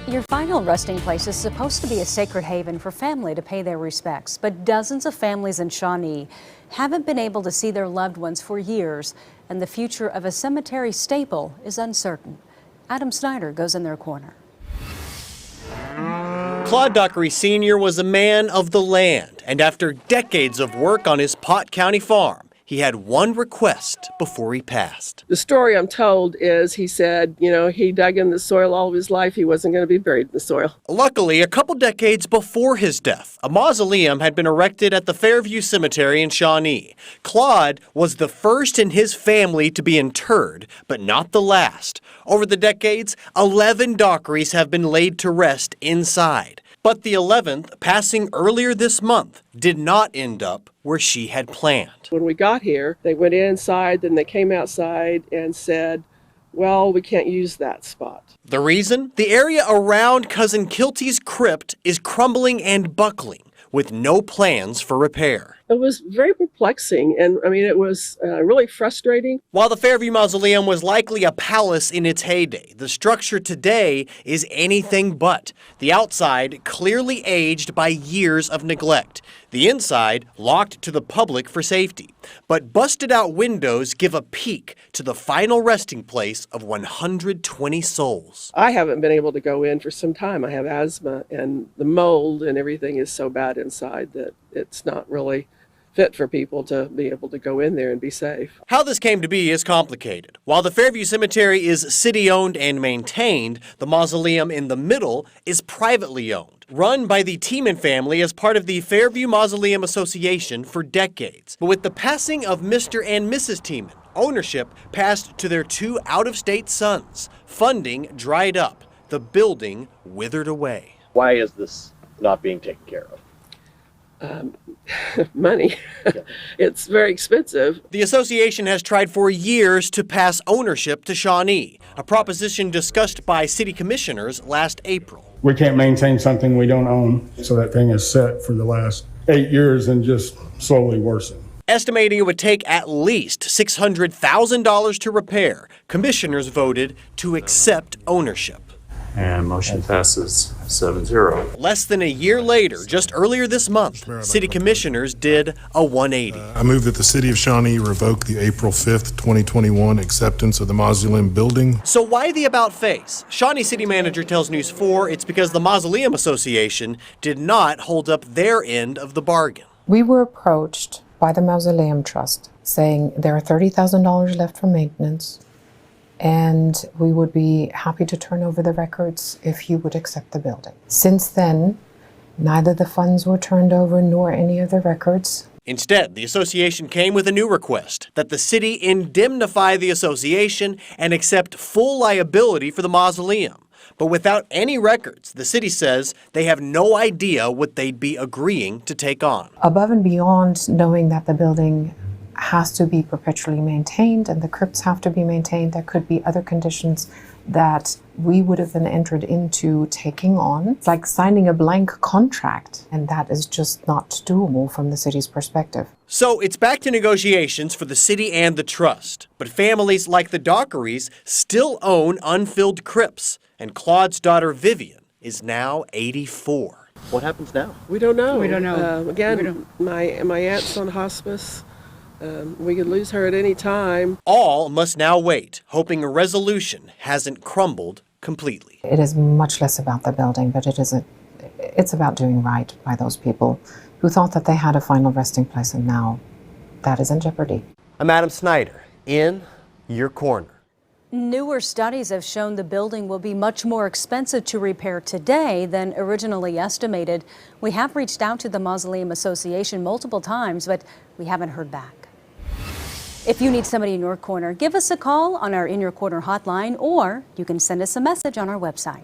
Your final resting place is supposed to be a sacred haven for family to pay their respects, but dozens of families in Shawnee haven't been able to see their loved ones for years, and the future of a cemetery staple is uncertain. Adam Snyder goes in their corner. Claude Dockery Sr. was a man of the land, and after decades of work on his Pot County farm, he had one request before he passed. The story I'm told is he said, he dug in the soil all of his life. He wasn't going to be buried in the soil. Luckily, a couple decades before his death, a mausoleum had been erected at the Fairview Cemetery in Shawnee. Claude was the first in his family to be interred, but not the last. Over the decades, 11 Dockerys have been laid to rest inside. But the 11th, passing earlier this month, did not end up where she had planned. When we got here, they went inside, then they came outside and said, well, we can't use that spot. The reason? The area around Cousin Kilty's crypt is crumbling and buckling, with no plans for repair. It was very perplexing, and it was really frustrating. While the Fairview Mausoleum was likely a palace in its heyday, the structure today is anything but. The outside clearly aged by years of neglect. The inside locked to the public for safety. But busted out windows give a peek to the final resting place of 120 souls. I haven't been able to go in for some time. I have asthma, and the mold and everything is so bad inside that it's not really fit for people to be able to go in there and be safe. How this came to be is complicated. While the Fairview Cemetery is city-owned and maintained, the mausoleum in the middle is privately owned, run by the Tiemann family as part of the Fairview Mausoleum Association for decades. But with the passing of Mr. and Mrs. Tiemann, ownership passed to their two out-of-state sons. Funding dried up. The building withered away. Why is this not being taken care of? Money. It's very expensive. The association has tried for years to pass ownership to Shawnee, a proposition discussed by city commissioners last April. We can't maintain something we don't own, so that thing is set for the last 8 years and just slowly worsen. Estimating it would take at least $600,000 to repair, commissioners voted to accept ownership. And motion passes 7-0. Less than a year later, just earlier this month, city commissioners did a 180. I move that the city of Shawnee revoke the April 5th, 2021 acceptance of the mausoleum building. So why the about-face? Shawnee city manager tells News 4 it's because the Mausoleum Association did not hold up their end of the bargain. We were approached by the Mausoleum Trust saying there are $30,000 left for maintenance, and we would be happy to turn over the records if you would accept the building. Since then, neither the funds were turned over nor any of the records. Instead, the association came with a new request, that the city indemnify the association and accept full liability for the mausoleum. But without any records, the city says they have no idea what they'd be agreeing to take on. Above and beyond knowing that the building has to be perpetually maintained and the crypts have to be maintained, there could be other conditions that we would have been entered into taking on. It's like signing a blank contract, and that is just not doable from the city's perspective. So it's back to negotiations for the city and the trust. But families like the Dockerys still own unfilled crypts, and Claude's daughter Vivian is now 84. What happens now? We don't know. We don't know. My aunt's on hospice. We could lose her at any time. All must now wait, hoping a resolution hasn't crumbled completely. It is much less about the building, but it's about doing right by those people who thought that they had a final resting place, and now that is in jeopardy. I'm Adam Snyder, in your corner. Newer studies have shown the building will be much more expensive to repair today than originally estimated. We have reached out to the Mausoleum Association multiple times, but we haven't heard back. If you need somebody in your corner, give us a call on our In Your Corner hotline, or you can send us a message on our website.